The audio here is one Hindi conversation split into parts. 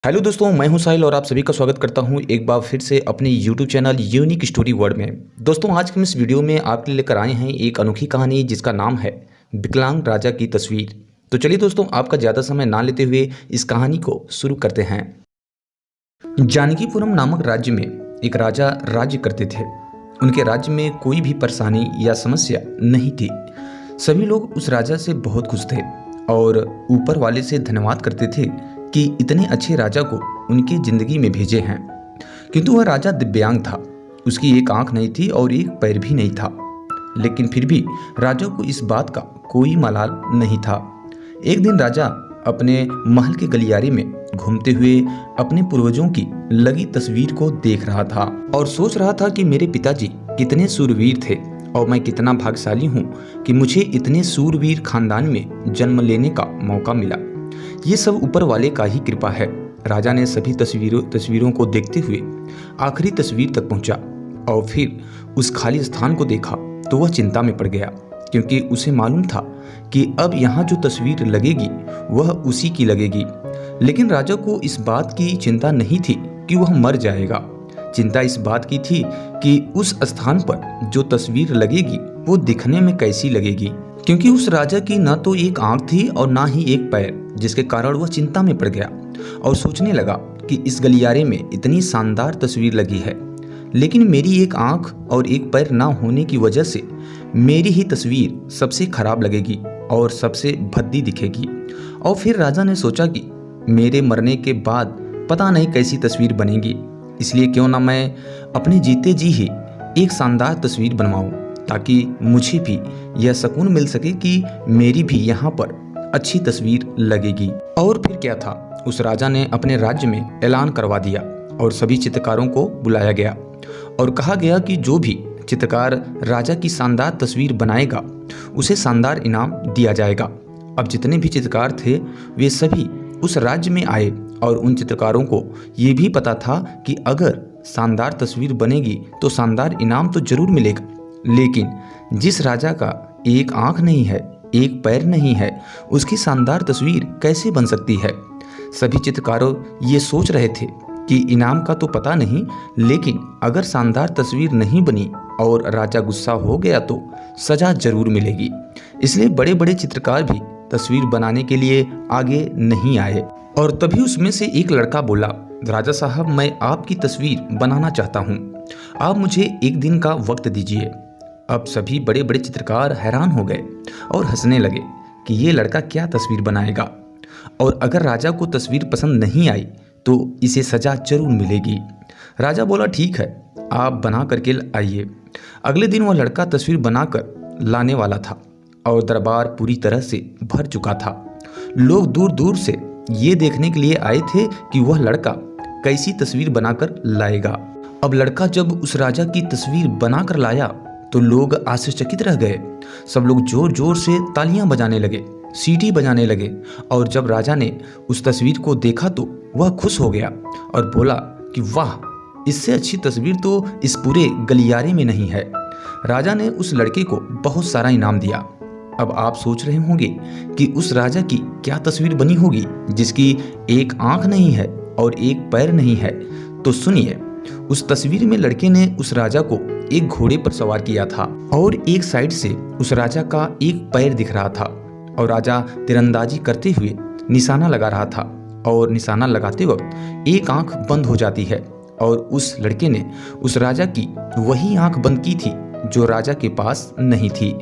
हेलो दोस्तों, मैं हूं साहिल और आप सभी का स्वागत करता हूं एक बार फिर से अपने YouTube channel unique story world में। दोस्तों, आज के हम इस वीडियो में आपके लिए लेकर आए हैं एक अनोखी कहानी जिसका नाम है विकलांग राजा की तस्वीर। तो चलिए दोस्तों, आपका ज़्यादा समय ना लेते हुए इस कहानी को शुरू करते हैं। जानकीपुरम नामक राज्य में एक राजा राज्य करते थे। उनके राज्य में कोई भी परेशानी या समस्या नहीं थी। सभी लोग उस राजा से बहुत खुश थे और ऊपर वाले से धन्यवाद करते थे कि इतने अच्छे राजा को उनकी जिंदगी में भेजे हैं। किंतु वह राजा दिव्यांग था। उसकी एक आंख नहीं थी और एक पैर भी नहीं था। लेकिन फिर भी राजा को इस बात का कोई मलाल नहीं था। एक दिन राजा अपने महल के गलियारे में घूमते हुए अपने पूर्वजों की लगी तस्वीर को देख रहा था और सोच रहा था कि मेरे पिताजी कितने सूरवीर थे और मैं कितना भाग्यशाली हूँ कि मुझे इतने सूरवीर खानदान में जन्म लेने का मौका मिला। ये सब ऊपर वाले का ही कृपा है। राजा ने सभी तस्वीरों को देखते हुए आखिरी तस्वीर तक पहुंचा और फिर उस खाली स्थान को देखा तो वह चिंता में पड़ गया, क्योंकि उसे मालूम था कि अब यहाँ जो तस्वीर लगेगी वह उसी की लगेगी। लेकिन राजा को इस बात की चिंता नहीं थी कि वह मर जाएगा। चिंता इस बात की थी कि उस स्थान पर जो तस्वीर लगेगी वो दिखने में कैसी लगेगी, क्योंकि उस राजा की न तो एक आंख थी और ना ही एक पैर, जिसके कारण वह चिंता में पड़ गया और सोचने लगा कि इस गलियारे में इतनी शानदार तस्वीर लगी है, लेकिन मेरी एक आंख और एक पैर ना होने की वजह से मेरी ही तस्वीर सबसे खराब लगेगी और सबसे भद्दी दिखेगी। और फिर राजा ने सोचा कि मेरे मरने के बाद पता नहीं कैसी तस्वीर बनेगी, इसलिए क्यों ना मैं अपने जीते जी ही एक शानदार तस्वीर बनवाऊं, ताकि मुझे भी यह सुकून मिल सके कि मेरी भी यहाँ पर अच्छी तस्वीर लगेगी। और फिर क्या था, उस राजा ने अपने राज्य में ऐलान करवा दिया और सभी चित्रकारों को बुलाया गया और कहा गया कि जो भी चित्रकार राजा की शानदार तस्वीर बनाएगा उसे शानदार इनाम दिया जाएगा। अब जितने भी चित्रकार थे वे सभी उस राज्य में आए और उन चित्रकारों को ये भी पता था कि अगर शानदार तस्वीर बनेगी तो शानदार इनाम तो जरूर मिलेगा। लेकिन जिस राजा का एक आंख नहीं है, एक पैर नहीं है, उसकी शानदार तस्वीर कैसे बन सकती है। सभी चित्रकारों ये सोच रहे थे कि इनाम का तो पता नहीं, लेकिन अगर शानदार तस्वीर नहीं बनी और राजा गुस्सा हो गया तो सजा जरूर मिलेगी। इसलिए बड़े बड़े चित्रकार भी तस्वीर बनाने के लिए आगे नहीं आए। और तभी उसमें से एक लड़का बोला, राजा साहब, मैं आपकी तस्वीर बनाना चाहता हूँ, आप मुझे एक दिन का वक्त दीजिए। अब सभी बड़े बड़े चित्रकार हैरान हो गए और हंसने लगे कि ये लड़का क्या तस्वीर बनाएगा, और अगर राजा को तस्वीर पसंद नहीं आई तो इसे सजा जरूर मिलेगी। राजा बोला, ठीक है, आप बना करके आइए। अगले दिन वह लड़का तस्वीर बनाकर लाने वाला था और दरबार पूरी तरह से भर चुका था। लोग दूर दूर से ये देखने के लिए आए थे कि वह लड़का कैसी तस्वीर बनाकर लाएगा। अब लड़का जब उस राजा की तस्वीर बनाकर लाया तो लोग आश्चर्यचकित रह गए। सब लोग जोर जोर से तालियां बजाने लगे, सीटी बजाने लगे। और जब राजा ने उस तस्वीर को देखा तो वह खुश हो गया और बोला कि वाह, इससे अच्छी तस्वीर तो इस पूरे गलियारे में नहीं है। राजा ने उस लड़के को बहुत सारा इनाम दिया। अब आप सोच रहे होंगे कि उस राजा की क्या तस्वीर बनी होगी जिसकी एक आंख नहीं है और एक पैर नहीं है। तो सुनिए, उस तस्वीर में लड़के ने उस राजा को एक घोड़े पर सवार किया था और एक साइड से उस राजा का एक पैर दिख रहा था और राजा तीरंदाजी करते हुए निशाना लगा रहा था और निशाना लगाते वक्त एक आंख बंद हो जाती है और उस लड़के ने उस राजा की वही आंख बंद की थी जो राजा के पास नहीं थी।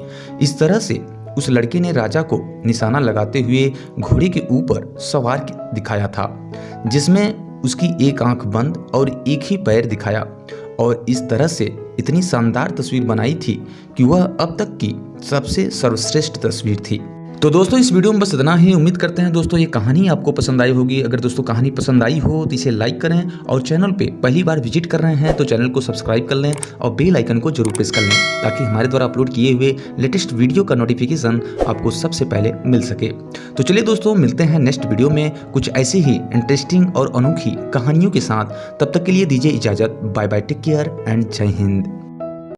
इस तरह से उस लड़के ने राजा को निशाना लगाते हुए घोड़े के ऊपर सवार दिखाया था, जिसमें उसकी एक आंख बंद और एक ही पैर दिखाया। और इस तरह से इतनी शानदार तस्वीर बनाई थी कि वह अब तक की सबसे सर्वश्रेष्ठ तस्वीर थी। तो दोस्तों, इस वीडियो में बस इतना ही। उम्मीद करते हैं दोस्तों ये कहानी आपको पसंद आई होगी। अगर दोस्तों कहानी पसंद आई हो तो इसे लाइक करें और चैनल पे पहली बार विजिट कर रहे हैं तो चैनल को सब्सक्राइब कर लें और बेल आइकन को जरूर प्रेस कर लें, ताकि हमारे द्वारा अपलोड किए हुए लेटेस्ट वीडियो का नोटिफिकेशन आपको सबसे पहले मिल सके। तो चलिए दोस्तों, मिलते हैं नेक्स्ट वीडियो में कुछ ऐसे ही इंटरेस्टिंग और अनोखी कहानियों के साथ। तब तक के लिए दीजिए इजाजत। Bye bye, take care and जय हिंद।